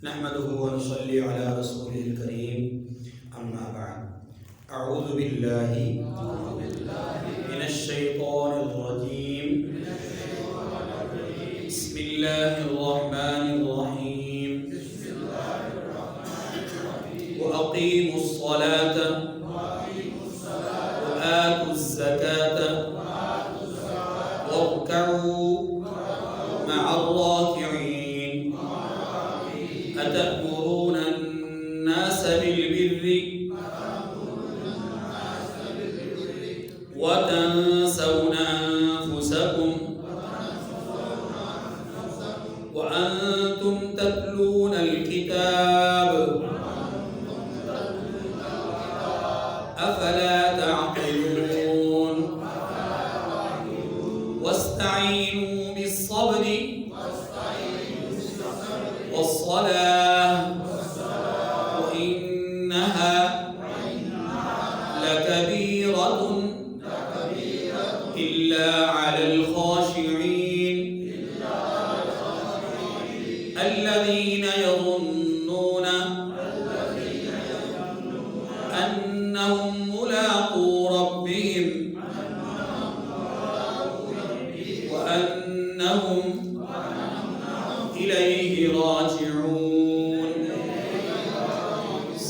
نحمده ونصلي على رسوله الكريم اما بعد اعوذ بالله من الشيطان الرجيم بسم الله الرحمن الرحيم وأقيموا الصلاة وآتوا الزكاة واركعوا مع الراكعين أتأمرون الناس بالبر وتنسون أنفسكم وأنتم تتلون الكتاب أفلا تعقلون واستعينوا بالصبر والصلاة وإنها لكبيرة إلا على الخاشعين الذين يظنون أنهم ملاقو ربهم وأنهم إليه راجعون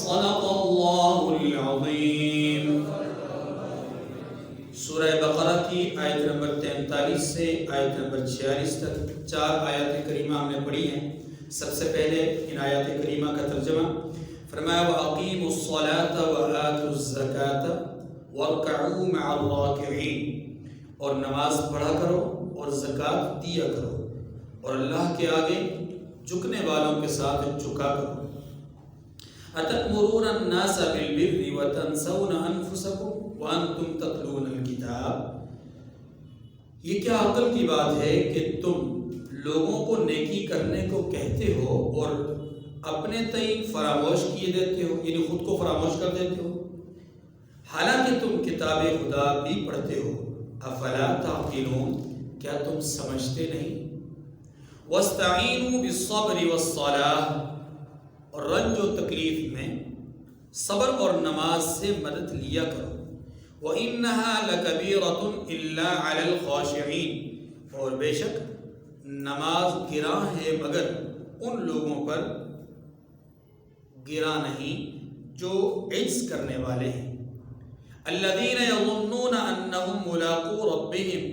صدق الله العظيم. سورہ بقرہ کی آیت نمبر 43 سے آیت نمبر 46 تک 4 آیات کریمہ ہم نے پڑھی ہیں. سب سے پہلے ان آیات کریمہ کا ترجمہ فرمایا وَأَقِيمُوا الصَّلَاةَ وَآتُوا الزَّكَاةَ وَارْكَعُوا مَعَ الرَّاكِعِينَ، اور نماز پڑھا کرو اور زکوٰۃ دیا کرو اور اللہ کے آگے جھکنے والوں کے ساتھ جھکا کرو. أَتَأْمُرُونَ النَّاسَ بِالْبِرِّ وَتَنْسَوْنَ أَنفُسَكُمْ وَأَنْتُمْ تَتْلُونَ الْكِتَابَ. یہ کیا عقل کی بات ہے کہ تم لوگوں کو نیکی کرنے کو کہتے ہو اور اپنے تئیں فراموش کیے دیتے ہو، یعنی خود کو فراموش کر دیتے ہو، حالانکہ تم کتاب خدا بھی پڑھتے ہو. افلا تعقلون، کیا تم سمجھتے نہیں؟ واستعینوا بالصبر والصلاۃ، اور رنج و تکلیف میں صبر اور نماز سے مدد لیا کرو. وَإِنَّهَا لَكَبِيرَةٌ إِلَّا عَلَى الْخَاشِعِينَ، اور بے شک نماز گراں ہے مگر ان لوگوں پر گراں نہیں جو عجز کرنے والے ہیں. الَّذِينَ يَظُنُّونَ أَنَّهُمْ مُلَاقُو رَبِّهِمْ،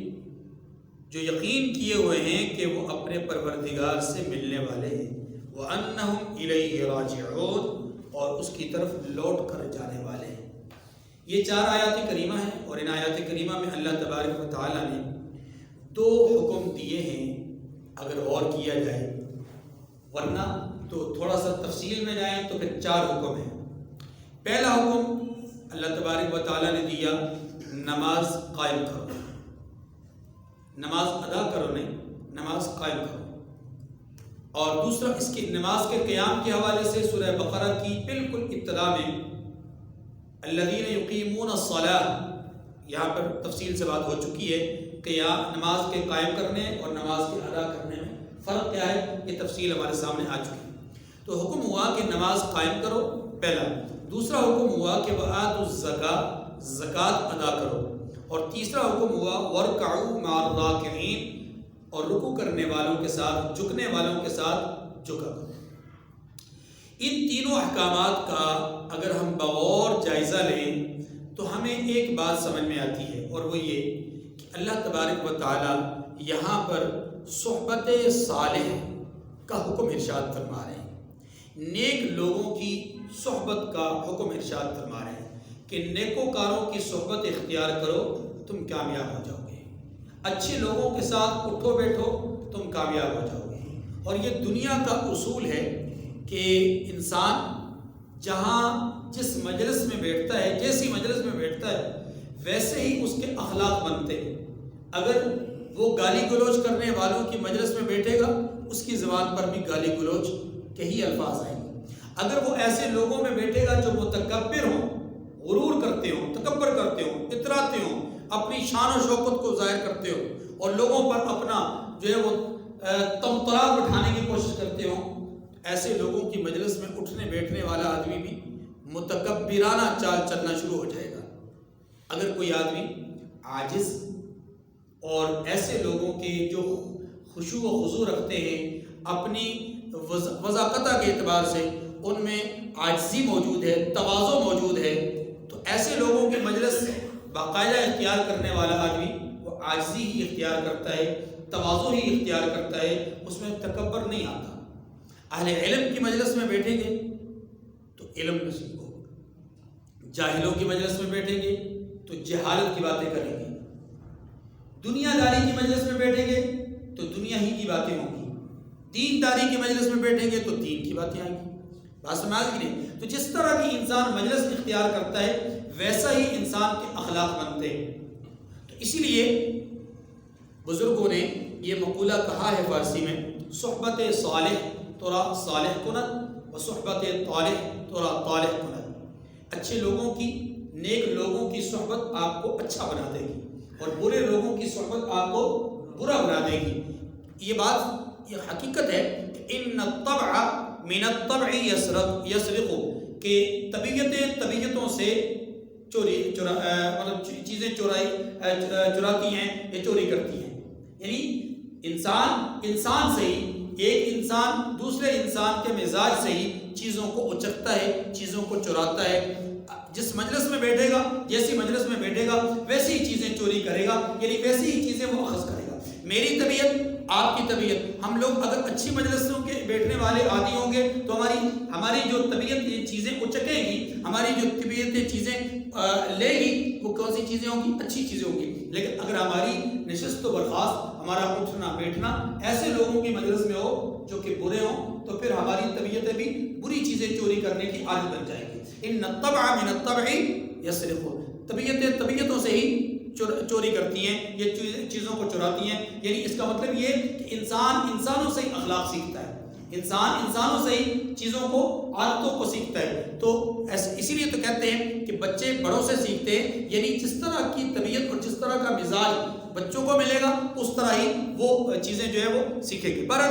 جو یقین کیے ہوئے ہیں کہ وہ اپنے پروردگار سے ملنے والے ہیں. وَأَنَّهُمْ إِلَيْهِ رَاجِعُونَ، اور اس کی طرف لوٹ کر جانے والے ہیں. یہ 4 آیات کریمہ ہیں، اور ان آیات کریمہ میں اللہ تبارک و تعالیٰ نے 2 حکم دیے ہیں اگر غور کیا جائے، ورنہ تو تھوڑا سا تفصیل میں جائیں تو پھر 4 حکم ہیں. پہلا حکم اللہ تبارک و تعالیٰ نے دیا نماز قائم کرو، نماز ادا کرو نہیں، نماز قائم کرو. اور دوسرا اس کی نماز کے قیام کے حوالے سے سورہ بقرہ کی بالکل ابتدا میں الذین یقیمون الصلاۃ، یہاں پر تفصیل سے بات ہو چکی ہے کہ نماز کے قائم کرنے اور نماز کے ادا کرنے میں فرق کیا ہے، یہ تفصیل ہمارے سامنے آ چکی ہے. تو حکم ہوا کہ نماز قائم کرو پہلا، دوسرا حکم ہوا کہ وآتوا الزکاۃ، زکوٰۃ ادا کرو، اور تیسرا حکم ہوا وارکعوا مع الراکعین، اور رکوع کرنے والوں کے ساتھ، جھکنے والوں کے ساتھ جھکا کرو. ان تینوں احکامات کا اگر ہم بغور جائزہ لیں تو ہمیں ایک بات سمجھ میں آتی ہے، اور وہ یہ کہ اللہ تبارک و تعالی یہاں پر صحبت صالح کا حکم ارشاد فرما رہے ہیں، نیک لوگوں کی صحبت کا حکم ارشاد فرما رہے ہیں کہ نیکوکاروں کی صحبت اختیار کرو تم کامیاب ہو جاؤ گے. اچھے لوگوں کے ساتھ اٹھو بیٹھو تم کامیاب ہو جاؤ گے. اور یہ دنیا کا اصول ہے کہ انسان جہاں جس مجلس میں بیٹھتا ہے، جیسی مجلس میں بیٹھتا ہے ویسے ہی اس کے اخلاق بنتے ہیں. اگر وہ گالی گلوچ کرنے والوں کی مجلس میں بیٹھے گا اس کی زبان پر بھی گالی گلوچ کے ہی الفاظ آئیں گے. اگر وہ ایسے لوگوں میں بیٹھے گا جو متکبر ہوں، غرور کرتے ہوں، تکبر کرتے ہوں، اتراتے ہوں، اپنی شان و شوکت کو ظاہر کرتے ہو اور لوگوں پر اپنا جو ہے وہ تمطراق بٹھانے کی کوشش کرتے ہوں، ایسے لوگوں کی مجلس میں اٹھنے بیٹھنے والا آدمی بھی متکبرانہ چال چلنا شروع ہو جائے گا۔ اگر کوئی آدمی عاجز اور ایسے لوگوں کے جو خشوع و خضوع رکھتے ہیں، اپنی وضاقتہ کے اعتبار سے ان میں عاجزی موجود ہے، تواضع موجود ہے، تو ایسے لوگوں کی مجلس باقاعدہ اختیار کرنے والا آدمی وہ عاجزی ہی اختیار کرتا ہے، تواضع ہی اختیار کرتا ہے، اس میں تکبر نہیں آتا۔ اہل علم کی مجلس میں بیٹھیں گے تو علم نصیب ہوگا، جاہلوں کی مجلس میں بیٹھیں گے تو جہالت کی باتیں کریں گے، دنیا داری کی مجلس میں بیٹھیں گے تو دنیا ہی کی باتیں ہوں گی، دین داری کی مجلس میں بیٹھیں گے تو دین کی باتیں آئیں گی۔ بات سمجھ گئی نہیں؟ تو جس طرح کی انسان مجلس اختیار کرتا ہے ویسا ہی انسان کے اخلاق بنتے ہیں۔ تو اسی لیے بزرگوں نے یہ مقولہ کہا ہے فارسی میں، صحبت صالح ترا صالح کند و صحبت طالح ترا طالح کند۔ اچھے لوگوں کی، نیک لوگوں کی صحبت آپ کو اچھا بنا دے گی اور برے لوگوں کی صحبت آپ کو برا بنا دے گی۔ یہ بات، یہ حقیقت ہے کہ ان الطبع من الطبع یسرق، کہ طبیعتوں سے مطلب چیزیں چراتی ہیں یا چوری کرتی ہیں، یعنی انسان سے ہی، ایک انسان دوسرے انسان کے مزاج سے ہی چیزوں کو اچکتا ہے، چیزوں کو چراتا ہے۔ جس مجلس میں بیٹھے گا، جیسی مجلس میں بیٹھے گا ویسی ہی چیزیں چوری کرے گا، یعنی ویسی ہی چیزیں وہ اخذ کرے گا۔ میری طبیعت، آپ کی طبیعت، ہم لوگ اگر اچھی مجلسوں کے بیٹھنے والے عادی ہوں گے تو ہماری جو طبیعت یہ چیزیں اچکے گی، ہماری جو طبیعت یہ چیزیں لے گی، وہ کون سی چیزیں ہوں گی؟ اچھی چیزیں ہوں گی۔ لیکن اگر ہماری نشست و برخاست، ہمارا اٹھنا بیٹھنا ایسے لوگوں کی مجلس میں ہو جو کہ برے ہوں، تو پھر ہماری طبیعتیں بھی بری چیزیں چوری کرنے کی عادت بن جائے گی۔ ان الطبع من الطبع یسرق، طبیعتوں سے ہی چوری کرتی ہیں، یہ چیزوں کو چراتی ہیں، یعنی اس کا مطلب یہ کہ انسانوں سے ہی اخلاق سیکھتا ہے، انسانوں سے ہی چیزوں کو، عادتوں کو سیکھتا ہے۔ تو اسی لیے تو کہتے ہیں کہ بچے بڑوں سے سیکھتے ہیں، یعنی جس طرح کی طبیعت اور جس طرح کا مزاج بچوں کو ملے گا اس طرح ہی وہ چیزیں جو ہے وہ سیکھیں گے۔ پر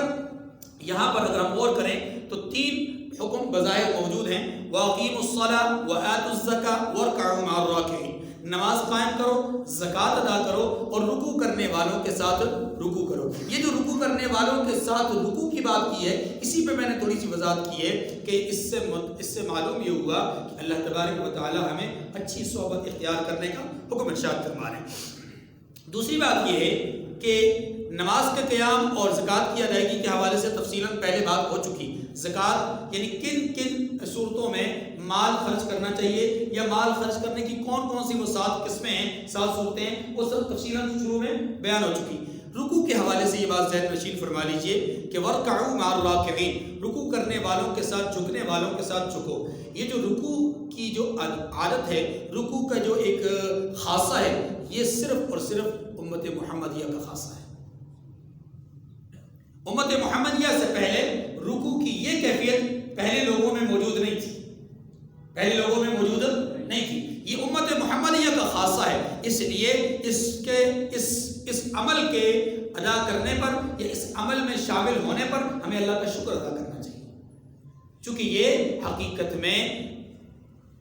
یہاں پر اگر ہم غور کریں تو 3 حکم بظاہر موجود ہیں، وَأَقِيمُوا الصَّلَاةَ وَآتُوا الزَّكَاةَ وَارْكَعُوا مَعَ الرَّاكِعِينَ، نماز قائم کرو، زکوٰۃ ادا کرو اور رکوع کرنے والوں کے ساتھ رکوع کرو۔ یہ جو رکوع کرنے والوں کے ساتھ رکوع کی بات کی ہے، اسی پہ میں نے تھوڑی سی وضاحت کی ہے کہ اس سے معلوم یہ ہوا کہ اللہ تبارک و تعالی ہمیں اچھی صحبت اختیار کرنے کا حکم ارشاد فرما رہے ہیں۔ دوسری بات یہ ہے کہ نماز کے قیام اور زکوٰۃ کی ادائیگی کے حوالے سے تفصیلاً پہلے بات ہو چکی۔ زکوٰۃ یعنی کن صورتوں میں مال خرچ کرنا چاہیے، یا مال خرچ کرنے کی کون سی وہ 7 قسمیں ہیں، 7 صورتیں ہیں، وہ سب تفصیلاً شروع میں بیان ہو چکی۔ رکوع کے حوالے سے یہ بات ذہن نشین فرما لیجئے کہ وَارْكَعُوا مَعَ الرَّاكِعِينَ، رکوع کرنے والوں کے ساتھ، جھکنے والوں کے ساتھ جھکو۔ یہ جو رکوع کی جو عادت ہے، رکوع کا جو ایک خاصہ ہے، یہ صرف اور صرف امت محمدیہ کا خاصہ ہے۔ امت محمدیہ سے پہلے رکوع کی یہ کیفیت پہلے لوگوں میں موجود نہیں تھی، یہ امت محمدیہ کا خاصہ ہے۔ اس لیے اس عمل کے ادا کرنے پر یا اس عمل میں شامل ہونے پر ہمیں اللہ کا شکر ادا کرنا چاہیے، چونکہ یہ حقیقت میں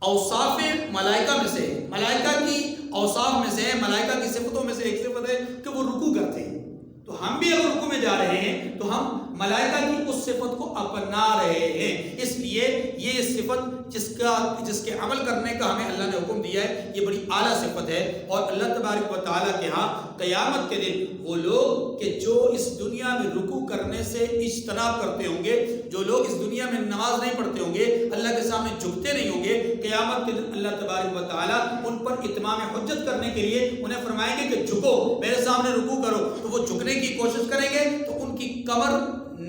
اوصاف ملائکہ میں سے، ملائکہ کی اوصاف میں سے، ملائکہ کی صفتوں میں سے ایک صفت ہے کہ وہ رکوع کرتے ہیں۔ تو ہم بھی اگر رکوع میں جا رہے ہیں تو ہم ملائکہ کی اس صفت کو اپنا رہے ہیں۔ اس لیے یہ صفت جس کے عمل کرنے کا ہمیں اللہ نے حکم دیا ہے، یہ بڑی اعلیٰ صفت ہے۔ اور اللہ تبارک و تعالیٰ کے ہاں قیامت کے دن وہ لوگ کہ جو اس دنیا میں رکوع کرنے سے اجتناب کرتے ہوں گے، جو لوگ اس دنیا میں نماز نہیں پڑھتے ہوں گے، اللہ کے سامنے جھکتے نہیں ہوں گے، قیامت کے دن اللہ تبارک و تعالیٰ ان پر اتمام حجت کرنے کے لیے انہیں فرمائیں گے کہ جھکو، میرے سامنے رکوع کرو۔ تو وہ جھکنے کی کوشش کریں گے تو ان کی کمر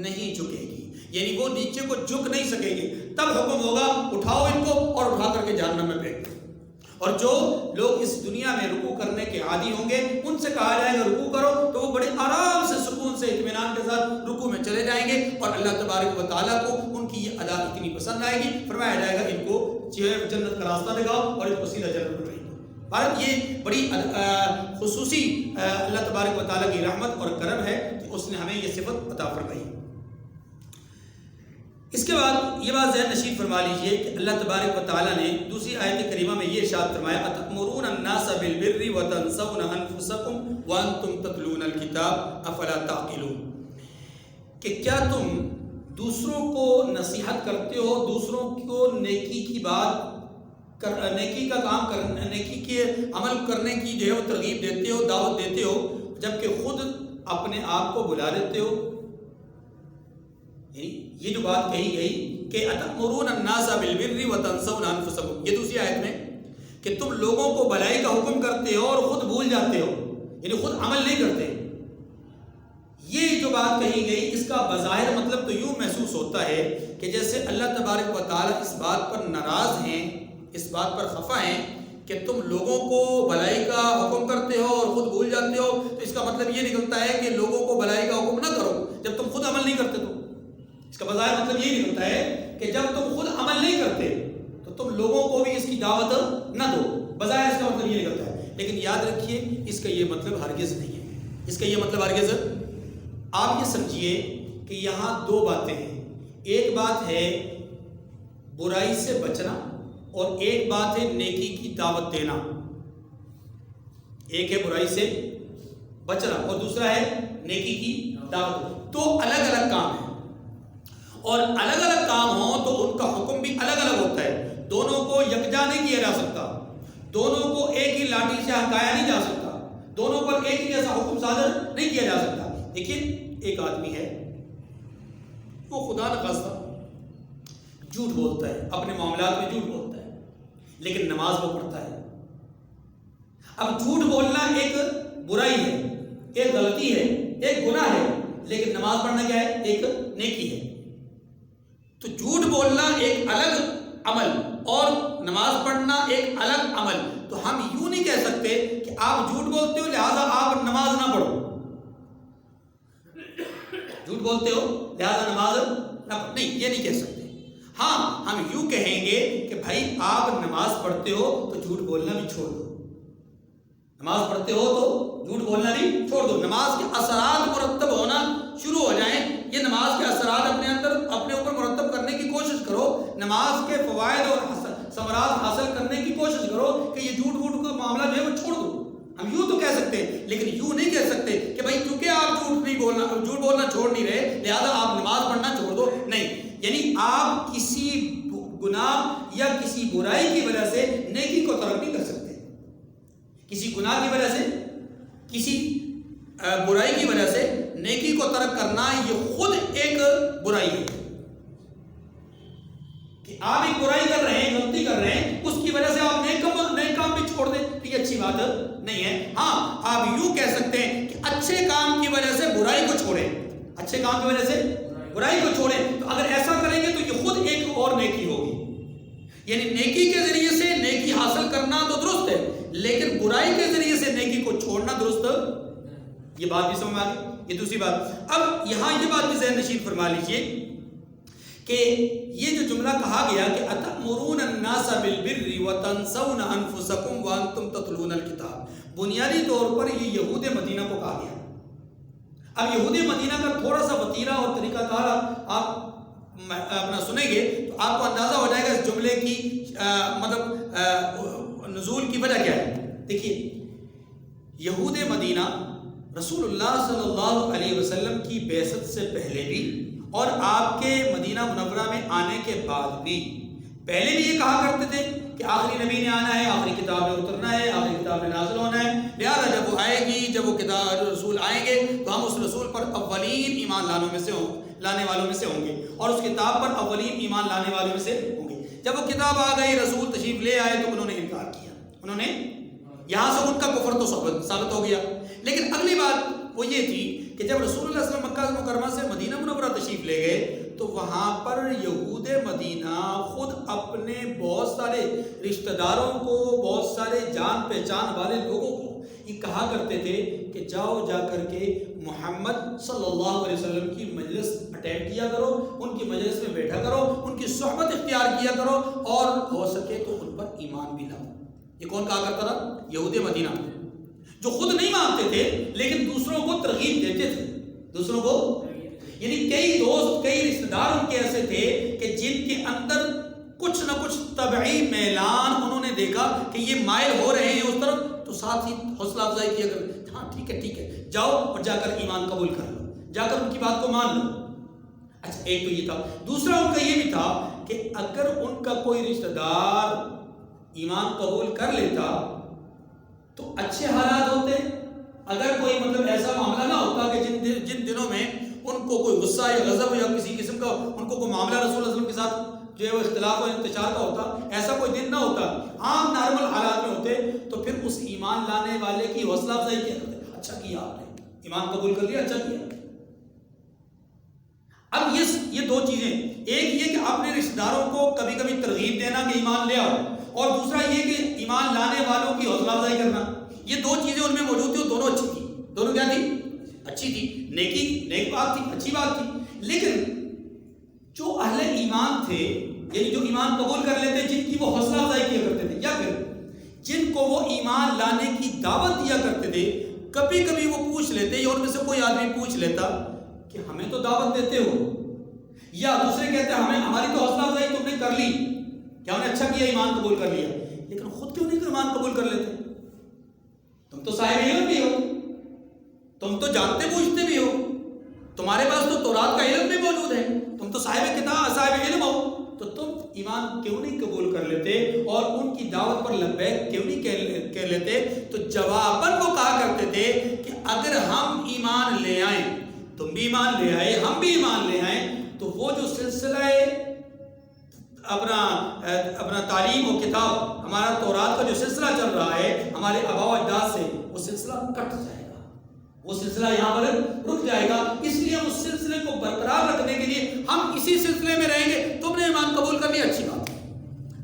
نہیں جھکے گی، یعنی وہ نیچے کو جھک نہیں سکیں گے۔ تب حکم ہوگا اٹھاؤ ان کو اور اٹھا کر کے جہنم میں پھینک دو۔ اور جو لوگ اس دنیا میں رکوع کرنے کے عادی ہوں گے، ان سے کہا جائے گا رکوع کرو، تو وہ بڑے آرام سے، سکون سے، اطمینان کے ساتھ رکوع میں چلے جائیں گے، اور اللہ تبارک و تعالیٰ کو ان کی یہ ادا اتنی پسند آئے گی، فرمایا جائے گا ان کو جنت کا راستہ دکھاؤ اور ان کو سیدھا جنت میں بھارت۔ یہ بڑی خصوصی اللہ تبارک و تعالیٰ کی رحمت اور کرم ہے کہ اس نے ہمیں یہ صفت عطا فرمائی۔ اس کے بعد یہ بات ذہن نشین فرما لیجئے کہ اللہ تبارک و تعالیٰ نے دوسری آیت کریمہ میں یہ ارشاد فرمایا اتأمرون الناس بالبر وتنسون انفسکم وانتم تتلون الکتاب افلا تعقلون، کہ کیا تم دوسروں کو نصیحت کرتے ہو، دوسروں کو نیکی کی بات نیکی کا کام کرنے، نیکی کے عمل کرنے کی جو ہے وہ ترغیب دیتے ہو، دعوت دیتے ہو، جبکہ خود اپنے آپ کو بھلا دیتے ہو۔ یہ جو بات کہی گئی کہ اتأمرون الناس بالبر وتنسون انفسکم، یہ دوسری آیت میں کہ تم لوگوں کو بھلائی کا حکم کرتے ہو اور خود بھول جاتے ہو، یعنی خود عمل نہیں کرتے۔ یہ جو بات کہی گئی اس کا بظاہر مطلب تو یوں محسوس ہوتا ہے کہ جیسے اللہ تبارک و تعالیٰ اس بات پر ناراض ہیں، اس بات پر خفا ہیں کہ تم لوگوں کو بھلائی کا حکم کرتے ہو اور خود بھول جاتے ہو، تو اس کا مطلب یہ نکلتا ہے کہ لوگوں کو بھلائی کا حکم نہ کرو جب تم خود عمل نہیں کرتے۔ تو اس کا بظاہر مطلب یہ نکلتا ہے کہ جب تم خود عمل نہیں کرتے تو تم لوگوں کو بھی اس کی دعوت نہ دو، بظاہر اس کا مطلب یہ نکلتا ہے۔ لیکن یاد رکھیے اس کا یہ مطلب ہرگز نہیں ہے، اس کا یہ مطلب ہرگز، آپ یہ سمجھیے کہ یہاں دو باتیں ہیں، ایک بات ہے برائی سے بچنا اور ایک بات ہے نیکی کی دعوت دینا۔ ایک ہے برائی سے بچنا اور دوسرا ہے نیکی کی دعوت، تو الگ الگ کام ہیں، اور الگ الگ کام ہوں تو ان کا حکم بھی الگ الگ ہوتا ہے، دونوں کو یکجا نہیں کیا جا سکتا، دونوں کو ایک ہی لاٹھی سے ہٹایا نہیں جا سکتا، دونوں پر ایک ہی جیسا حکم صادر نہیں کیا جا سکتا۔ دیکھیے ایک آدمی ہے وہ خدا نخواستہ جھوٹ بولتا ہے، اپنے معاملات میں جھوٹ بولتا ہے، لیکن نماز وہ پڑھتا ہے۔ اب جھوٹ بولنا ایک برائی ہے، ایک غلطی ہے، ایک گناہ ہے، لیکن نماز پڑھنا کیا ہے؟ ایک نیکی ہے۔ تو جھوٹ بولنا ایک الگ عمل اور نماز پڑھنا ایک الگ عمل، تو ہم یوں نہیں کہہ سکتے کہ آپ جھوٹ بولتے ہو لہذا آپ نماز نہ پڑھو، جھوٹ بولتے ہو لہذا نماز نہ پڑھو، نہیں، یہ نہیں کہہ سکتے۔ ہاں ہم یوں کہیں گے کہ بھائی آپ نماز پڑھتے ہو تو جھوٹ بولنا بھی چھوڑ دو، نماز پڑھتے ہو تو جھوٹ بولنا بھی چھوڑ دو، نماز کے اثرات مرتب ہونا شروع ہو جائیں، یہ نماز کے اثرات اپنے اندر اپنے اوپر مرتب کرنے کی کوشش کرو، نماز کے فوائد اور ثمرات حاصل کرنے کی کوشش کرو کہ یہ جھوٹ ووٹ کا معاملہ جو ہے وہ چھوڑ دو۔ ہم یوں تو کہہ سکتے ہیں، لیکن یوں نہیں کہہ سکتے کہ بھائی کیونکہ آپ جھوٹ بولنا چھوڑ نہیں رہے لہذا آپ نماز پڑھنا چھوڑ دو، نہیں، یعنی آپ کسی گناہ یا کسی برائی کی وجہ سے نیکی کو ترک نہیں کر سکتے، کسی گناہ کی وجہ سے، کسی برائی کی وجہ سے نیکی کو ترک کرنا یہ خود ایک برائی ہے، کہ آپ ایک برائی کر رہے ہیں، غلطی کر رہے ہیں، اس کی وجہ سے آپ نیک کام بھی چھوڑ دیں تو یہ اچھی بات نہیں ہے۔ ہاں آپ یوں کہہ سکتے ہیں کہ اچھے کام کی وجہ سے برائی کو چھوڑیں، اچھے کام کی وجہ سے برائی کو چھوڑیں، تو اگر ایسا کریں گے تو یہ خود ایک اور نیکی ہوگی، یعنی نیکی کے ذریعے سے نیکی حاصل کرنا تو درست ہے، لیکن برائی کے ذریعے سے نیکی کو چھوڑنا درست، یہ بات بھی سمجھ آ گئی۔ یہ دوسری بات، اب یہاں یہ بات بھی ذہن نشین فرما لیجئے کہ یہ جو جملہ کہا گیا کہ اتأمرون الناس بالبر وتنسون انفسکم وانتم تتلون الکتاب، بنیادی طور پر یہ یہود مدینہ کو کہا گیا۔ اب یہود مدینہ کا تھوڑا سا وتیرہ اور طریقہ کار آپ اپنا سنیں گے تو آپ کو اندازہ ہو جائے گا اس جملے کی مطلب نزول کی وجہ کیا ہے۔ دیکھیے یہود مدینہ رسول اللہ صلی اللہ علیہ وسلم کی بعثت سے پہلے بھی اور آپ کے مدینہ منورہ میں آنے کے بعد بھی پہلے بھی یہ کہا کرتے تھے کہ آخری نبی نے آنا ہے، آخری کتاب میں اترنا ہے، آخری کتاب میں نازل ہونا ہے، لہذا جب وہ آئے گی، جب وہ کتاب رسول آئیں گے تو ہم اس رسول پر اولین ایمان لانے والوں میں سے ہوں گے اور اس کتاب پر اولین ایمان لانے والوں میں سے ہوں گے۔ جب وہ کتاب آ گئی، رسول تشریف لے آئے تو انہوں نے انکار کیا، انہوں نے یہاں سے ان کا کفر تو ثابت ہو گیا۔ لیکن اگلی بات وہ یہ تھی کہ جب رسول اللہ صلی اللہ علیہ وسلم مکہ مکرمہ سے مدینہ منورہ تشریف لے گئے تو وہاں پر یہود مدینہ خود اپنے بہت سارے رشتہ داروں کو، بہت سارے جان پہچان والے لوگوں کو یہ کہا کرتے تھے کہ جاؤ جا کر کے محمد صلی اللہ علیہ وسلم کی مجلس اٹینڈ کیا کرو، ان کی مجلس میں بیٹھا کرو، ان کی صحبت اختیار کیا کرو اور ہو سکے تو ان پر ایمان بھی لاؤ۔ یہ کون کہا کرتا تھا؟ یہود مدینہ، جو خود نہیں مانتے تھے لیکن دوسروں کو ترغیب دیتے تھے، دوسروں کو، یعنی کئی دوست کئی رشتہ دار ان کے ایسے تھے کہ جن کے اندر کچھ نہ کچھ طبعی میلان انہوں نے دیکھا کہ یہ مائل ہو رہے ہیں اس طرف، تو ساتھ ہی حوصلہ افزائی کیا کرتے، ہاں ٹھیک ہے جاؤ اور جا کر ایمان قبول کر لو، جا کر ان کی بات کو مان لو۔ اچھا ایک تو یہ تھا، دوسرا ان کا یہ بھی تھا کہ اگر ان کا کوئی رشتہ دار ایمان قبول کر لیتا تو اچھے حالات ہوتے، اگر کوئی مطلب ایسا معاملہ نہ ہوتا کہ جن دنوں میں ان کو کوئی غصہ یا غضب یا کسی قسم کا ان کو کوئی معاملہ رسول اللہ علیہ وسلم کے ساتھ جو ہے وہ اختلاف و انتشار کا ہوتا، ایسا کوئی دن نہ ہوتا، عام نارمل حالات میں ہوتے، تو پھر اس ایمان لانے والے کی حوصلہ افزائی کیا کرتے، اچھا کیا آپ نے ایمان قبول کر لیا، اچھا کیا۔ اب یہ دو چیزیں، ایک یہ کہ اپنے رشتہ داروں کو کبھی کبھی ترغیب دینا کہ ایمان لے آؤ، اور دوسرا یہ کہ ایمان لانے والوں کی حوصلہ افزائی کرنا، یہ دو چیزیں ان میں موجود تھی، دونوں اچھی تھی، دونوں کیا تھی؟ اچھی تھی، نیک بات تھی، اچھی بات تھی۔ لیکن جو اہل ایمان تھے، یعنی جو ایمان قبول کر لیتے، جن کی وہ حوصلہ افزائی کیا کرتے تھے، یا پھر جن کو وہ ایمان لانے کی دعوت دیا کرتے تھے، کبھی کبھی وہ پوچھ لیتے، یا ان میں سے کوئی آدمی پوچھ لیتا کہ ہمیں تو دعوت دیتے ہو، یا دوسرے کہتے ہیں ہماری تو حوصلہ افزائی تم نے کر لی، کیا انہیں اچھا کیا ایمان قبول کر لیا، لیکن خود کیوں نہیں ایمان قبول کر لیتے؟ تم تو صاحب علم بھی ہو، تم تو جانتے بوجھتے بھی ہو، تمہارے پاس تو تورات کا علم بھی موجود ہے، تم تو صاحب کتاب صاحب علم ہو، تو تم ایمان کیوں نہیں قبول کر لیتے اور ان کی دعوت پر لبیک کیوں نہیں کہہ لیتے؟ تو جواباً وہ کہا کرتے تھے کہ اگر ہم ایمان لے آئیں، تم بھی ایمان لے آئے، ہم بھی ایمان لے آئیں، تو وہ جو سلسلہ اپنا تعلیم و کتاب، ہمارا تورات کا جو سلسلہ چل رہا ہے ہمارے آباء و اجداد سے، وہ سلسلہ کٹ جائے گا، وہ سلسلہ یہاں پر رک جائے گا، اس لیے ہم اس سلسلے کو برقرار رکھنے کے لیے ہم اسی سلسلے میں رہیں گے، تم نے ایمان قبول کر لیا، اچھی بات ہے۔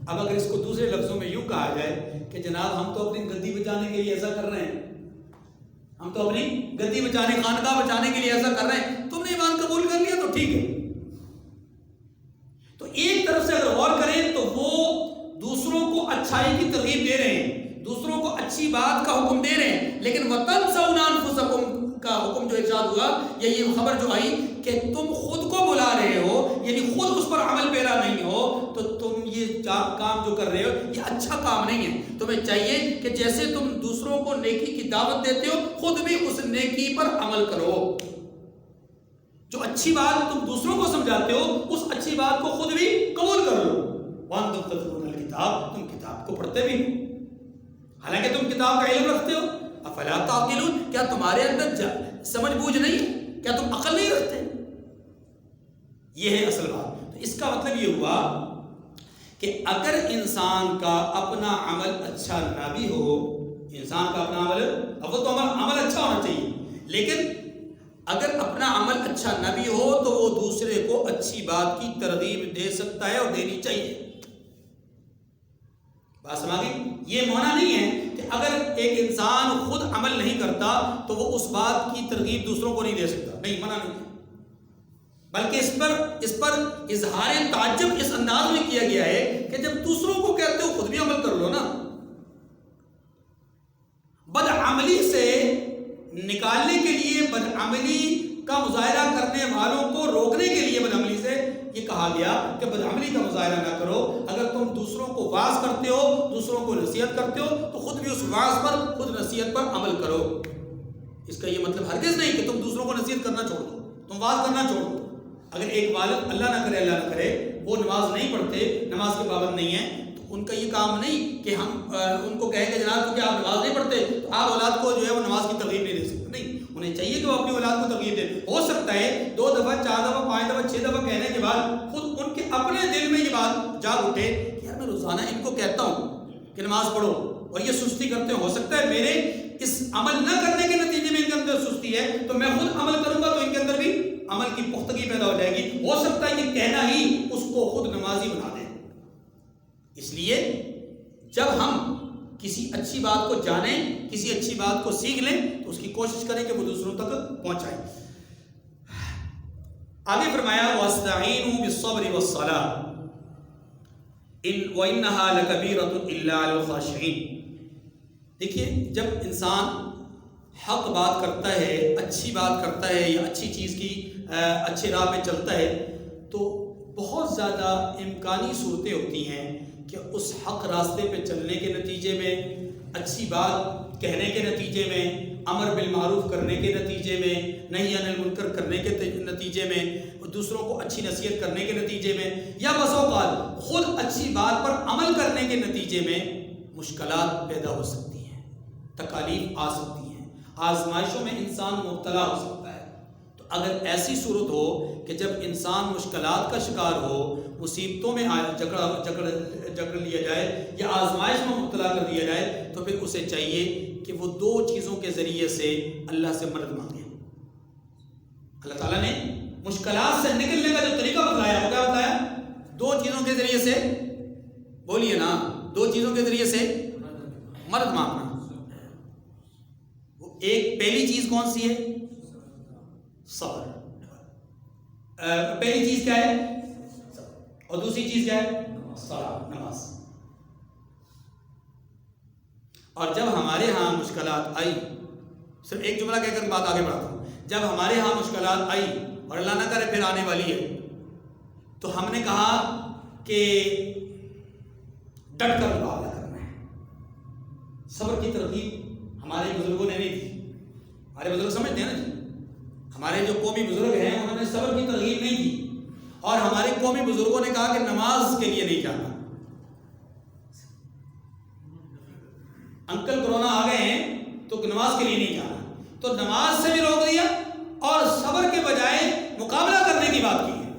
اب اگر اس کو دوسرے لفظوں میں یوں کہا جائے کہ جناب ہم تو اپنی گدی بچانے کے لیے ایسا کر رہے ہیں، ہم تو اپنی گدی بچانے، خانقاہ بچانے کے لیے ایسا کر رہے ہیں، تم نے ایمان قبول کر لیا تو ٹھیک ہے۔ تو ایک طرف سے اگر غور کریں تو وہ دوسروں کو اچھائی کی ترغیب دے رہے ہیں، دوسروں کو اچھی بات کا حکم دے رہے ہیں، لیکن وَتَنْسَوْنَ أَنفُسَكُمْ کا حکم جو ارشاد ہوا، یا یہ خبر جو آئی کہ تم خود کو بلا رہے ہو، یعنی خود اس پر عمل پیرا نہیں ہو، تو تم یہ کام جو کر رہے ہو یہ اچھا کام نہیں ہے۔ تمہیں چاہیے کہ جیسے تم دوسروں کو نیکی کی دعوت دیتے ہو، خود بھی اس نیکی پر عمل کرو۔ جو اچھی بات تم دوسروں کو سمجھاتے ہو، اس اچھی بات کو خود بھی قبول کر لو۔ وَأَنْتُمْ تَتْلُونَ الْكِتَابَ، تم کتاب کو پڑھتے بھی ہو، حالانکہ تم کتاب کا علم رکھتے ہو۔ افلا تعقلون، کیا تمہارے اندر سمجھ بوجھ نہیں ہے؟ کیا تم عقل نہیں رکھتے؟ یہ ہے اصل بات۔ تو اس کا مطلب یہ ہوا کہ اگر انسان کا اپنا عمل اچھا نہ بھی ہو، انسان کا اپنا عمل، اول تو عمل اچھا ہونا چاہیے، لیکن اگر اپنا عمل اچھا نہ بھی ہو تو وہ دوسرے کو اچھی بات کی ترغیب دے سکتا ہے اور دینی چاہیے۔ بات سمجھ گئی؟ یہ معنی نہیں ہے کہ اگر ایک انسان خود عمل نہیں کرتا تو وہ اس بات کی ترغیب دوسروں کو نہیں دے سکتا، نہیں، منع نہیں ہے، بلکہ اس پر اظہار تعجب اس انداز میں کیا گیا ہے کہ جب دوسروں کو کہتے ہو خود بھی عمل کر لو نا۔ بدعملی سے نکالنے کے لیے، بدعملی کا مظاہرہ کرنے والوں کو روکنے کے لیے بدعملی سے یہ کہا گیا کہ بدعملی کا مظاہرہ نہ کرو۔ اگر تم دوسروں کو واعظ کرتے ہو، دوسروں کو نصیحت کرتے ہو، تو خود بھی اس واعظ پر، خود نصیحت پر عمل کرو۔ اس کا یہ مطلب ہرگز نہیں کہ تم دوسروں کو نصیحت کرنا چھوڑ دو، تم واعظ کرنا چھوڑ دو۔ اگر ایک والد اللہ نہ کرے وہ نماز نہیں پڑھتے، نماز کے پابند نہیں ہیں، تو ان کا یہ کام نہیں کہ ہم ان کو کہیں کہ جناب کیونکہ آپ نماز نہیں پڑھتے تو آپ اولاد کو جو ہے وہ نماز کی ترغیب نہیں دے سکتے، نہیں، انہیں چاہیے کہ وہ اپنی اولاد کو ترغیب دیں۔ ہو سکتا ہے 2 دفعہ 4 دفعہ 5 دفعہ 6 دفعہ کہنے کے بعد خود ان کے اپنے دل میں یہ بات جاگ اٹھے کہ یار میں روزانہ ان کو کہتا ہوں کہ نماز پڑھو اور یہ سستی کرتے ہیں، ہو سکتا ہے میرے اس عمل نہ کرنے کے نتیجے میں ان کے اندر سستی ہے، تو میں خود عمل کروں گا تو ان کے اندر بھی عمل کی پختگی پیدا ہو جائے گی، ہو سکتا ہے یہ کہنا ہی اس کو خود نمازی بنا دے۔ اس لیے جب ہم کسی اچھی بات کو جانیں، کسی اچھی بات کو سیکھ لیں تو اس کی کوشش کریں کہ وہ دوسروں تک پہنچائیں۔ آگے فرمایا وَاسْتَعِینُوا بِالصَّبْرِ وَالصَّلَاةِ وَإِنَّهَا لَكَبِيرَةٌ إِلَّا عَلَى الْخَاشِعِينَ۔ دیکھیے جب انسان حق بات کرتا ہے، اچھی بات کرتا ہے یا اچھی چیز کی اچھے راہ پہ چلتا ہے تو بہت زیادہ امکانی صورتیں ہوتی ہیں کہ اس حق راستے پہ چلنے کے نتیجے میں، اچھی بات کہنے کے نتیجے میں، امر بالمعروف کرنے کے نتیجے میں، نہی عن المنکر کرنے کے نتیجے میں، دوسروں کو اچھی نصیحت کرنے کے نتیجے میں، یا بس اوقات خود اچھی بات پر عمل کرنے کے نتیجے میں مشکلات پیدا ہو سکتی ہیں، تکالیف آ سکتی ہیں، آزمائشوں میں انسان مبتلا ہو سکتا ہے۔ تو اگر ایسی صورت ہو کہ جب انسان مشکلات کا شکار ہو، مصیبتوں میں جکڑ لیا جائے یا آزمائش میں مبتلا کر دیا جائے، تو پھر اسے چاہیے کہ وہ دو چیزوں کے ذریعے سے اللہ سے مدد مانگے۔ اللہ تعالیٰ نے مشکلات سے نکلنے کا جو طریقہ بتلایا، وہ کیا بتایا؟ دو چیزوں کے ذریعے سے، بولیے نا، دو چیزوں کے ذریعے سے مدد مانگنا۔ وہ ایک پہلی چیز کون سی ہے؟ صبر۔ پہلی چیز کیا ہے؟ اور دوسری چیز کیا ہے؟ صلاۃ، نماز۔ اور جب ہمارے ہاں مشکلات آئی، صرف ایک جملہ کہہ کر بات آگے بڑھاتا ہوں، جب ہمارے ہاں مشکلات آئی اور اللہ نہ کرے پھر آنے والی ہے، تو ہم نے کہا کہ ڈٹ کر مقابلہ کرنا ہے۔ صبر کی ترغیب ہمارے بزرگوں نے نہیں دی۔ ہمارے بزرگ سمجھتے ہیں نا جی، ہمارے جو قومی بزرگ ہیں انہوں نے صبر کی ترغیب نہیں دی، اور ہمارے قومی بزرگوں نے کہا کہ نماز کے لیے نہیں جانا۔ انکل کورونا آ گئے ہیں تو نماز کے لیے نہیں جانا، تو نماز سے بھی روک دیا اور صبر کے بجائے مقابلہ کرنے کی بات کی ہے۔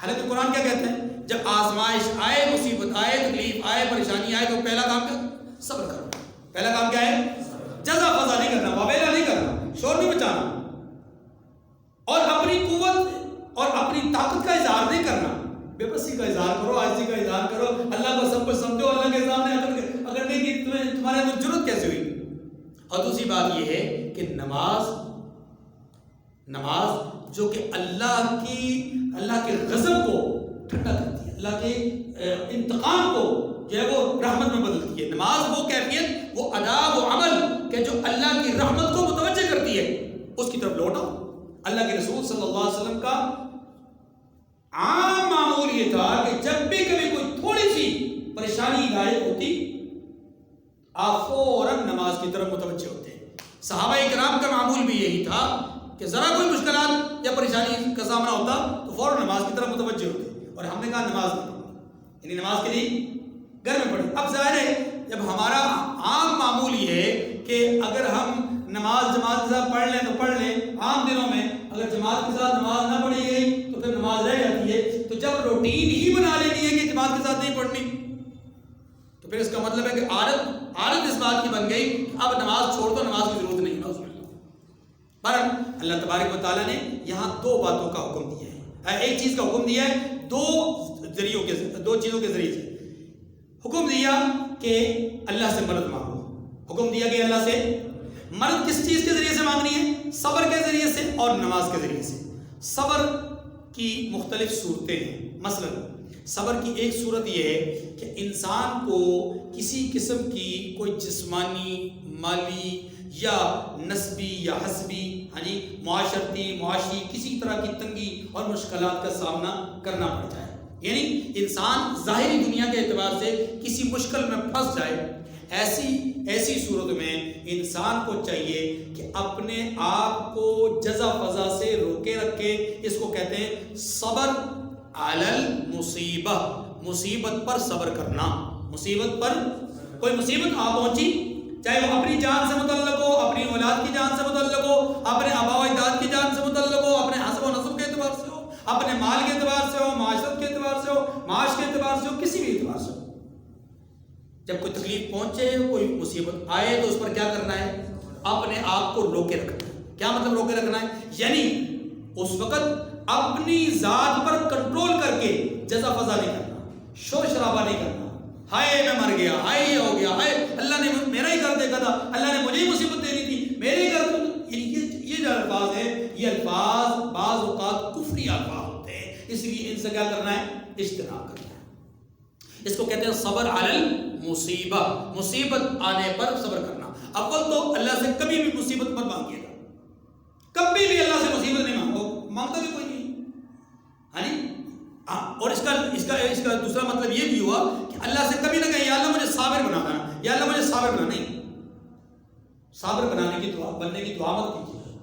حالانکہ قرآن کیا کہتے ہیں؟ جب آزمائش آئے، مصیبت آئے، تکلیف آئے، پریشانی آئے، تو پہلا کام کیا؟ صبر کرو۔ پہلا کام کیا ہے؟ جزا فضا نہیں کرنا، وابیلا نہیں کرنا، شور نہیں مچانا، اور اپنی قوت اور اپنی طاقت کا اظہار نہیں کرنا۔ بے بسی کا اظہار کرو، عاجزی کا اظہار کرو، اللہ کو سب کچھ سمجھو، اللہ کے سامنے اگر نہیں کی تمہارے اندر جرأت کیسے ہوئی؟ اور دوسری بات یہ ہے کہ نماز جو کہ اللہ کے غضب کو ٹھنڈا کرتی ہے، اللہ کے انتقام کو جو ہے وہ رحمت میں بدلتی ہے۔ نماز وہ کیفیت، وہ ادا، وہ عمل کہ جو اللہ کی رحمت کو متوجہ کرتی ہے، اس کی طرف لوٹو۔ اللہ کے رسول صلی اللہ علیہ وسلم کا عام معمول یہ تھا کہ جب بھی کبھی کوئی تھوڑی سی پریشانی لاحق ہوتی، آپ فوراً نماز کی طرف متوجہ ہوتے ہیں۔ صحابہ کرام کا معمول بھی یہی تھا کہ ذرا کوئی مشکلات یا پریشانی کا سامنا ہوتا تو فوراً نماز کی طرف متوجہ ہوتے، اور ہم نے کہا نماز نہیں پڑھنی، یعنی نماز کے لیے گھر میں پڑھی۔ اب ظاہر ہے جب ہمارا عام معمول یہ ہے کہ اگر ہم نماز جماعت کے ساتھ پڑھ لیں تو پڑھ لیں، عام دنوں میں اگر جماعت کے ساتھ نماز نہ پڑھی گئی تو پھر نماز رہ جاتی ہے۔ تو جب روٹین ہی بنا لینی ہے کہ جماعت کے ساتھ نہیں پڑھنی، تو پھر اس کا مطلب ہے کہ عادت اس بات کی بن گئی کہ اب نماز چھوڑ دو، نماز کی ضرورت نہیں ہے۔ پر اللہ تبارک و تعالیٰ نے یہاں دو باتوں کا حکم دیا ہے، ایک چیز کا حکم دیا ہے، دو چیزوں کے ذریعے سے حکم دیا کہ اللہ سے مدد مانگو۔ حکم دیا کہ اللہ سے مدد کس چیز کے ذریعے سے مانگنی ہے؟ صبر کے ذریعے سے اور نماز کے ذریعے سے۔ صبر کی مختلف صورتیں ہیں۔ مثلا صبر کی ایک صورت یہ ہے کہ انسان کو کسی قسم کی کوئی جسمانی، مالی یا نسبی یا حسبی معاشی کسی طرح کی تنگی اور مشکلات کا سامنا کرنا پڑ جائے، یعنی انسان ظاہری دنیا کے اعتبار سے کسی مشکل میں پھنس جائے، ایسی صورت میں انسان کو چاہیے کہ اپنے آپ کو جزا فضا سے روکے رکھے۔ اس کو کہتے ہیں صبر علی المصیبہ، مصیبت پر صبر کرنا۔ مصیبت پر کوئی مصیبت آ پہنچی، چاہے وہ اپنی جان سے متعلق ہو، اپنی اولاد کی جان سے متعلق ہو، اپنے آباء و اجداد کی جان سے متعلق ہو، اپنے حسب و نسب کے اعتبار سے ہو، اپنے مال کے اعتبار سے ہو، معاشرت کے اعتبار سے ہو، معاش کے اعتبار سے ہو، کسی بھی اعتبار سے ہو، جب کوئی تکلیف پہنچے، کوئی مصیبت آئے تو اس پر کیا کرنا ہے؟ اپنے آپ کو روکے رکھنا ہے۔ کیا مطلب روکے رکھنا ہے؟ یعنی اس وقت اپنی ذات پر کنٹرول کر کے جزا فضا نہیں کرنا، شور شرابہ نہیں کرنا، ہائے میں مر گیا، ہائے یہ ہو گیا، ہائے اللہ نے میرا ہی کر دیکھا تھا، اللہ نے مجھے ہی مصیبت دینی تھی، میرے گھر کو۔ یہ جو الفاظ ہیں، یہ الفاظ بعض اوقات کفری الفاظ ہوتے ہیں، اس لیے ان سے کیا کرنا ہے؟ اجتناب کرنا ہے۔ اس کو کہتے ہیں صبر علی المصیبہ، مصیبت آنے پر صبر کرنا۔ اول تو اللہ سے کبھی بھی مصیبت مت مانگیے گا، کبھی بھی اللہ سے مصیبت نہیں مانگو مانگتا بھی کوئی نہیں. ہاں جی. اور اس کا دوسرا مطلب یہ بھی ہوا کہ اللہ سے کبھی نہ کہیں یا اللہ مجھے صابر بنا دینا, یا اللہ مجھے صابر بنا. نہیں, صابر بنانے کی دعا, بننے کی دعا مت کیجیے,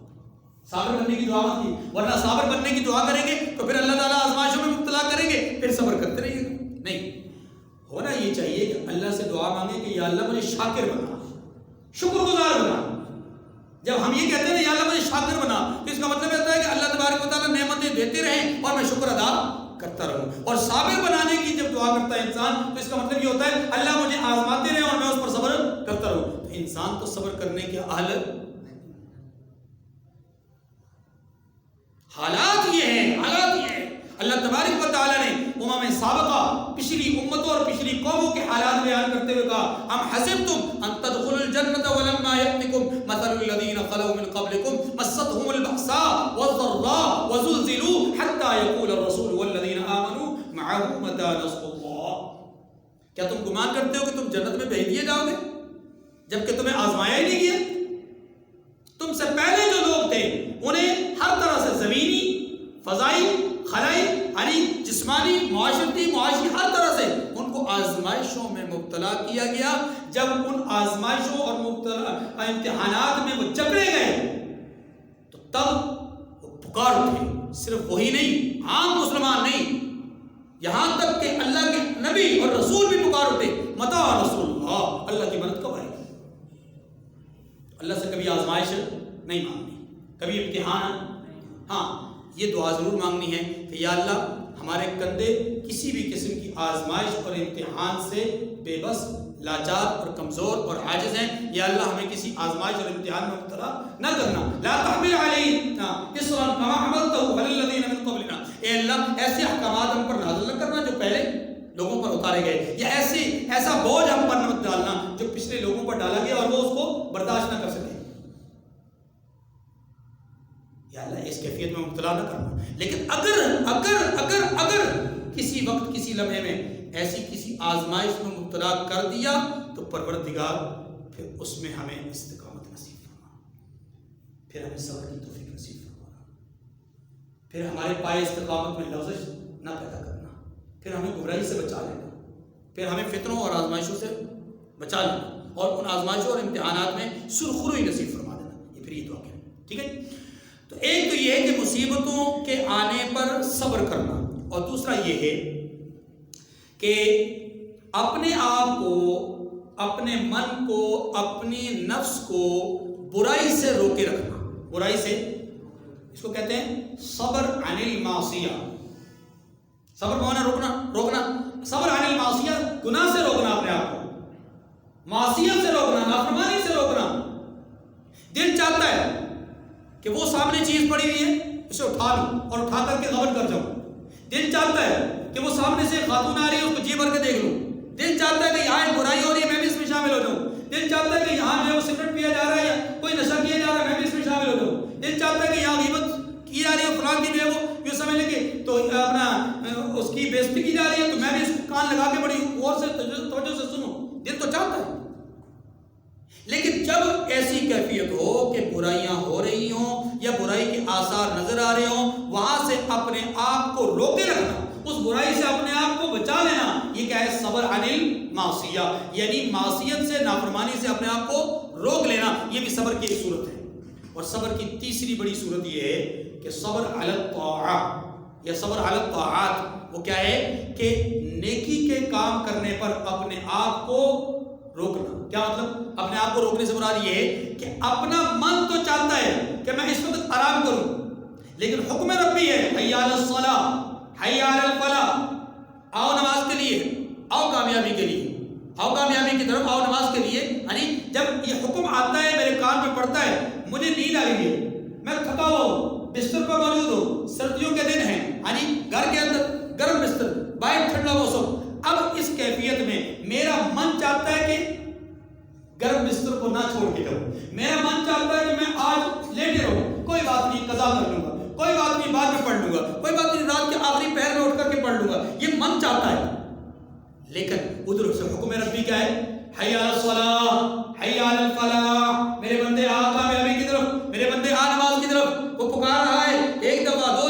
صابر بننے کی دعا مت کیجیے, ورنہ صابر بننے کی دعا کریں گے تو پھر اللہ تعالیٰ آزمائشوں میں مبتلا کریں گے, پھر صبر کرتے رہیے گا. نہیں, ہونا یہ چاہیے کہ اللہ سے دعا مانگے کہ یا اللہ مجھے شاکر بنا, شکر گزار بنا. جب ہم یہ کہتے ہیں یا اللہ مجھے شاکر بنا, تو اس کا مطلب ہوتا ہے کہ اللہ تبارک و تعالیٰ نعمتیں دیتے رہیں اور میں شکر ادا کرتا رہوں. اور صابر بنانے کی جب دعا کرتا ہے انسان, تو اس کا مطلب یہ ہوتا ہے اللہ مجھے آزماتے رہے اور میں اس پر صبر کرتا رہوں. تو انسان تو صبر کرنے کے اہل, حالات یہ ہیں, حالات یہ ہیں. اللہ تبارک و تعالیٰ نے امم سابقہ, پچھلی امتوں اور پچھلی قوموں کے حالات بیان کرتے ہوئے کہا ام حسبتم ان تدخلوا الجنۃ ولما یأتکم مثل الذین خلوا من قبلکم مستهم البأساء والضراء وزلزلوا حتى يقول الرسول والذین آمنوا معه متى نصر اللہ. کیا تم گمان کرتے ہو کہ تم جنت میں بھیج دیے جاؤ گے جبکہ تمہیں آزمایا ہی نہیں گیا؟ تم سے پہلے جو لوگ تھے انہیں ہر طرح سے زمینی, فضائی, خلائی, یعنی جسمانی, معاشرتی, معاشی, ہر طرح سے ان کو آزمائشوں میں مبتلا کیا گیا. جب ان آزمائشوں اور امتحانات میں وہ جکڑے گئے تو تب وہ پکار اٹھے. صرف وہی نہیں, عام مسلمان نہیں, یہاں تک کہ اللہ کے نبی اور رسول بھی پکار اٹھے متى رسول اللہ, اللہ کی مدد کب آئے گی. اللہ سے کبھی آزمائش نہیں مانگنی, کبھی امتحان. ہاں, یہ دعا ضرور مانگنی ہے کہ یا اللہ ہمارے کندھے کسی بھی قسم کی آزمائش اور امتحان سے بے بس, لاچار اور کمزور اور عاجز ہیں. یا اللہ ہمیں کسی آزمائش اور امتحان میں مبتلا نہ کرنا. لا تحمل علینا اصرا کما حملته علی الذین من قبلنا, اے اللہ ایسے احکامات ہم پر نازل نہ کرنا جو پہلے لوگوں پر اتارے گئے, یا ایسا بوجھ ہم پر مت ڈالنا جو پچھلے لوگوں پر ڈالا گیا اور وہ اس کو برداشت نہ کر سکے. یا اللہ اس کیفیت میں مبتلا نہ کرنا. لیکن اگر کسی وقت کسی لمحے میں ایسی کسی آزمائش میں مبتلا کر دیا تو پروردگار پھر اس میں ہمیں استقامت نصیب فرما, پھر ہمیں صبر کی توفیق نصیب فرما, پھر ہمارے پائے استقامت میں لغزش نہ پیدا کرنا, پھر ہمیں گمراہی سے بچا لینا, پھر ہمیں فتنوں اور آزمائشوں سے بچا لینا, اور ان آزمائشوں اور امتحانات میں سرخروئی نصیب فرما دینا. یہ پھر یہ دعا ہے. ٹھیک ہے. تو ایک تو یہ ہے کہ مصیبتوں کے آنے پر صبر کرنا, اور دوسرا یہ ہے کہ اپنے آپ کو, اپنے من کو, اپنی نفس کو برائی سے روکے رکھنا. برائی سے, اس کو کہتے ہیں صبر عن المعصیہ. صبر مانا روکنا. صبر عن المعصیہ, گناہ سے روکنا اپنے آپ کو, معصیت سے روکنا, نافرمانی سے روکنا. دل چاہتا ہے کہ وہ سامنے چیز پڑی ہوئی ہے اسے اٹھا لوں اور اٹھا کر کے غبن کر جاؤں. دل چاہتا ہے کہ وہ سامنے سے خاتون آ رہی ہے اس کو جی بھر کے دیکھ لوں. دل چاہتا ہے کہ یہاں ایک برائی ہو رہی ہے میں بھی اس میں شامل ہو جاؤں. دل چاہتا ہے کہ یہاں جو ہے وہ سگریٹ پیا جا رہا ہے یا کوئی نشہ کیا جا رہا ہے میں بھی اس میں شامل ہو جاؤں. دل چاہتا ہے کہ یہاں غیبت کی جا رہی ہے فلاں کی جو ہے وہ یوں سمجھ لیں کہ تو اپنا اس کی بےزتی کی جا رہی ہے تو میں بھی اس کو کان لگا کے بڑی غور سے توجہ سے سنوں. دل تو چاہتا ہے. لیکن جب ایسی کیفیت ہو کہ برائیاں ہو رہی ہوں یا برائی کے آثار نظر آ رہے ہوں, وہاں سے اپنے آپ کو روکے رکھنا, اس برائی سے اپنے آپ کو بچا لینا, یہ کیا ہے؟ صبر عن المعصیہ, یعنی معصیت سے, نافرمانی سے اپنے آپ کو روک لینا. یہ بھی صبر کی ایک صورت ہے. اور صبر کی تیسری بڑی صورت یہ ہے کہ صبر علی الطاعات یا صبر علی الطاعات. وہ کیا ہے کہ نیکی کے کام کرنے پر اپنے آپ کو روکنا. کیا مطلب اپنے آپ کو روکنے سے مراد یہ ہے کہ اپنا من تو چاہتا ہے کہ میں اس وقت آرام کروں, لیکن حکم ربی ہے حی علی الصلاۃ حی علی الفلاح, آؤ نماز کے لیے, آؤ کامیابی کے لیے, آؤ کامیابی کی طرف, آؤ نماز کے لیے. یعنی جب یہ حکم آتا ہے میرے کان میں پڑتا ہے, مجھے نیند آ رہی ہے, میں تھکا ہوا ہوں, بستر پر موجود ہوں, سردیوں کے دن ہیں, یعنی گھر کے اندر گرم بستر, باہر ٹھنڈا موسم. اب اس کیفیت میں میرا من چاہتا ہے کہ گرم بستر کو نہ چھوڑ کے جاؤں, میرا من چاہتا ہے کہ میں آج لیٹے رہوں, کوئی بات نہیں قضا کر لوں گا, کوئی بات نہیں بعد میں پڑھ لوں گا, کوئی بات نہیں رات کے آخری پہر میں اٹھ کر کے پڑھ لوں گا. یہ من چاہتا ہے. لیکن ادھر سے حکم ربی کیا ہے؟ حی علی الصلاۃ حی علی الفلاح, میرے بندے آ کامیابی کی طرف, میرے بندے آ نماز کی طرف. وہ پکار رہا ہے ایک دفعہ, دو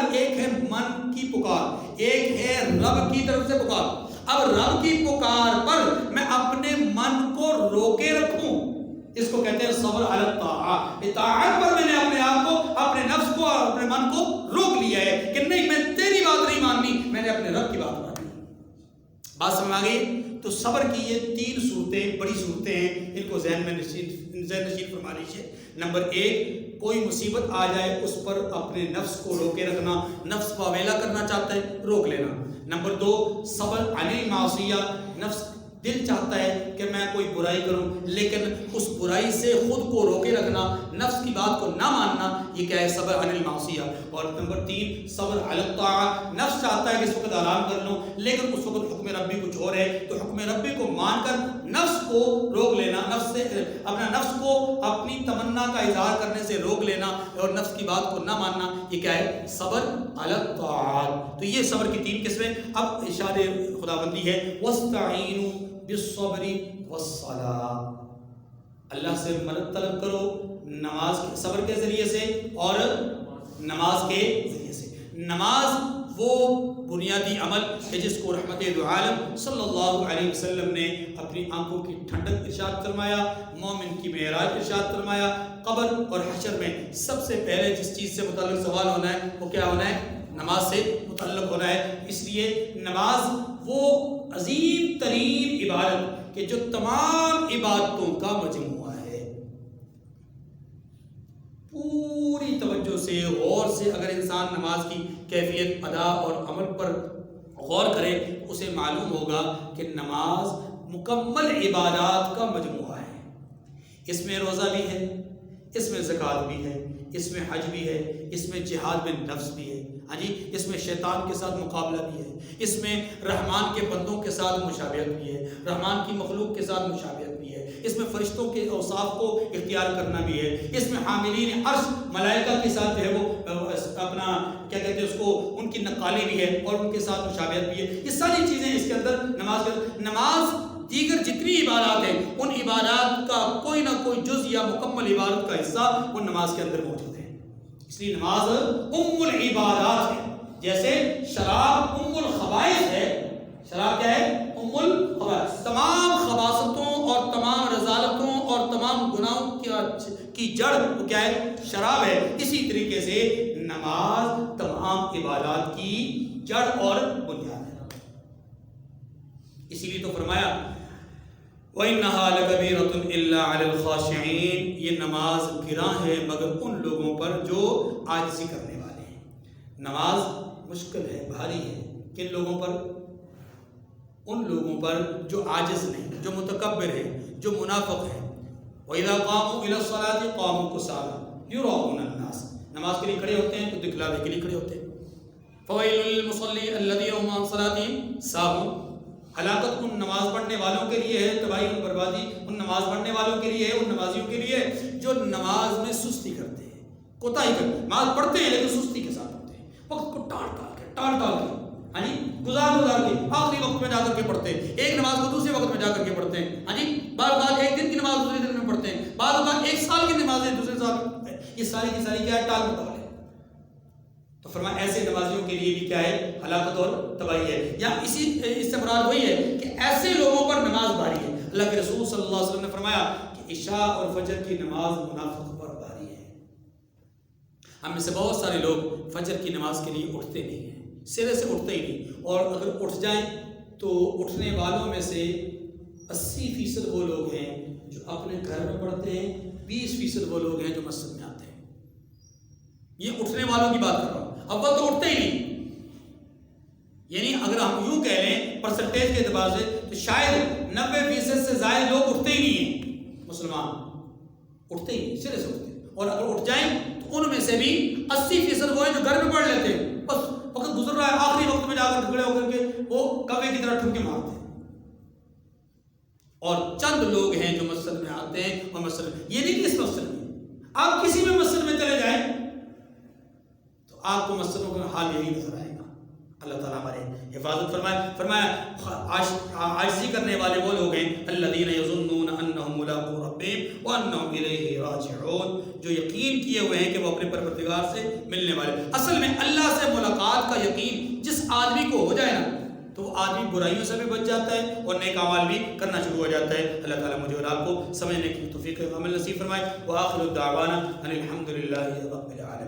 گیا ایک ہے من کی پکار، ایک ہے رب کی طرف سے پکار۔ اب رب کی پکار پر میں اپنے من کو روکے رکھوں، اس کو کہتے ہیں صبر علی الطاعات۔ اطاعت پر میں نے اپنے آپ کو، اپنے نفس کو اور اپنے من کو روک لیا ہے کہ نہیں میں تیری بات نہیں ماننی، میں نے اپنے رب کی بات ماننی۔ بات سمجھ آ گئی؟ تو صبر کی یہ 3 صورتیں بڑی صورتیں ہیں، ان کو ذہن نشین فرما لیجیے۔ نمبر 1، کوئی مصیبت آ جائے اس پر اپنے نفس کو روکے رکھنا، نفس کو اویلا کرنا چاہتا ہے روک لینا۔ نمبر 2، صبر عن المعصیہ، نفس دل چاہتا ہے کہ میں کوئی برائی کروں لیکن اس برائی سے خود کو روکے رکھنا، نفس کی بات کو نہ ماننا، یہ کیا ہے؟ صبر عن المعصیہ۔ اور نمبر 3، صبر علی الطاعہ، نفس چاہتا ہے کہ اس وقت آرام کر لوں لیکن اس وقت حکم ربی کچھ اور ہے، تو حکم ربی کو مان کر نفس کو روک لینا، نفس سے اپنا نفس کو اپنی تمنا کا اظہار کرنے سے روک لینا اور نفس کی بات کو نہ ماننا، یہ کیا ہے؟ صبر علی الطاعات۔ تو یہ صبر کی 3 قسمیں۔ اب ارشاد خداوندی ہے وَاسْتَعِینُوا بالصبر والصلاۃ، اللہ سے مدد طلب کرو نماز کے، صبر کے ذریعے سے اور نماز کے ذریعے سے۔ نماز وہ بنیادی عمل ہے جس کو رحمت دو عالم صلی اللہ علیہ وسلم نے اپنی آنکھوں کی ٹھنڈک ارشاد فرمایا، مومن کی معراج ارشاد فرمایا۔ قبر اور حشر میں سب سے پہلے جس چیز سے متعلق سوال ہونا ہے وہ کیا ہونا ہے؟ نماز سے متعلق ہونا ہے۔ اس لیے نماز وہ عظیم ترین عبادت کہ جو تمام عبادتوں کا مجموعہ ہے، پوری توجہ سے غور سے اگر انسان نماز کی کیفیت، ادا اور عمل پر غور کرے اسے معلوم ہوگا کہ نماز مکمل عبادات کا مجموعہ ہے۔ اس میں روزہ بھی ہے، اس میں زکوٰۃ بھی ہے، اس میں حج بھی ہے، اس میں جہاد میں نفس بھی ہے، ہاں جی، اس میں شیطان کے ساتھ مقابلہ بھی ہے، اس میں رحمان کے بندوں کے ساتھ مشابہت بھی ہے، رحمان کی مخلوق کے ساتھ مشابہت بھی ہے، اس میں فرشتوں کے اوصاف کو اختیار کرنا بھی ہے، اس میں حاملین عرش ملائکہ کے ساتھ جو ہے وہ اپنا کیا کہتے ہیں اس کو، ان کی نقالی بھی ہے اور ان کے ساتھ مشابہت بھی ہے۔ یہ ساری چیزیں اس کے اندر نماز کے اندر، نماز دیگر جتنی عبادات ہیں ان عبادات کا کوئی نہ کوئی جز یا مکمل عبادت کا حصہ وہ نماز کے اندر موجود ہے۔ اس لیے نماز ام العبادات ہے، جیسے شراب ام الخبائث ہے۔ شراب کیا ہے؟ ام الخبائث، تمام خباثتوں اور تمام رذالتوں اور تمام گناہوں کی جڑ وہ کیا ہے؟ شراب ہے۔ اسی طریقے سے نماز تمام عبادات کی جڑ اور بنیاد ہے۔ اسی لیے تو فرمایا وَإِنَّهَا لَكَبِيرَةٌ إِلَّا عَلَى الْخَاشِعِينَ، یہ نماز گراں ہے مگر ان لوگوں پر جو عاجزی کرنے والے ہیں۔ نماز مشکل ہے، بھاری ہے، کن لوگوں پر؟ ان لوگوں پر جو عاجز نہیں، جو متکبر ہیں، جو منافق ہیں۔ وَإِذَا قَامُوا إِلَى الصَّلَاةِ قَامُوا كُسَالَىٰ يُرَاءُونَ النَّاسَ، نماز کے لیے کھڑے ہوتے ہیں تو دکھلاوے کے لیے کھڑے ہوتے ہیں۔ فَوَيْلٌ لِّلْمُصَلِّينَ الَّذِينَ هُمْ عَن صَلَاتِهِمْ سَاهُونَ، ہلاکت ان نماز پڑھنے والوں کے لیے ہے، تباہی اور بربادی ان نماز پڑھنے والوں کے لیے ہے، ان نمازیوں کے لیے جو نماز میں سستی کرتے ہیں، کوتاہی کرتے ہیں، نماز پڑھتے ہیں لیکن سستی کے ساتھ پڑھتے ہیں، وقت کو ٹال کے ہاں جی، گزار کے آخری وقت میں جا کر کے پڑھتے ہیں، ایک نماز کو دوسرے وقت میں جا کر کے پڑھتے ہیں، ہاں جی، بعض اوقات ایک دن کی نماز دوسرے دن میں پڑھتے ہیں، بعض اوقات ایک سال کی نمازیں دوسرے سال میں، یہ ساری کی ساری کیا ہے؟ ٹال مٹال ہے۔ تو فرمایا ایسے نمازیوں کے لیے بھی کیا ہے؟ ہلاکت اور تباہی ہے۔ یا اس سے مراد وہی ہے کہ ایسے لوگوں پر نماز بھاری ہے۔ اللہ کے رسول صلی اللہ علیہ وسلم نے فرمایا کہ عشاء اور فجر کی نماز منافق پر بھاری ہے۔ ہم میں سے بہت سارے لوگ فجر کی نماز کے لیے اٹھتے نہیں ہیں، سرے سے اٹھتے ہی نہیں، اور اگر اٹھ جائیں تو اٹھنے والوں میں سے 80% وہ لوگ ہیں جو اپنے گھر میں پڑھتے ہیں، 20% وہ لوگ ہیں جو مسجد میں آتے ہیں۔ یہ اٹھنے والوں کی بات کر رہا ہوں، اول تو اٹھتے ہی نہیں، یعنی اگر ہم یوں کہہ لیں پرسنٹیج کے اعتبار سے تو شاید 90% سے زائد لوگ اٹھتے ہی نہیں ہیں، مسلمان اٹھتے ہی نہیں، سرے سے اٹھتے ہیں، اور اگر اٹھ جائیں تو ان میں سے بھی 80% وہ ہیں جو گھر میں پڑھ لیتے ہیں، بس وقت گزر رہا ہے، آخری وقت میں جا کر کھڑے ہو کر کے وہ کوے کی طرح ٹھمکے مارتے ہیں، اور چند لوگ ہیں جو مسجد میں آتے ہیں، اور مسجد یہ نہیں کہ اس مسجد میں، آپ کسی بھی مسجد میں چلے جائیں تو آپ کو مسجدوں کا حال یہی نظر آئے گا۔ اللہ تعالیٰ ہمارے حفاظت فرمایا عاجزی کرنے والے وہ لوگ ہیں الذین یظنون انہم ملاقو ربہم وانہم الیہ راجعون، جو یقین کیے ہوئے ہیں کہ وہ اپنے پروردگار سے ملنے والے. اصل میں اللہ سے ملاقات کا یقین جس آدمی کو ہو جائے نا تو وہ آدمی برائیوں سے بھی بچ جاتا ہے اور نیک اعمال بھی کرنا شروع ہو جاتا ہے. اللہ تعالیٰ مجھے اور آپ کو سمجھنے کی توفیق عمل نصیب فرمائے. وآخر الدعوانا ان الحمد للہ رب العالمین.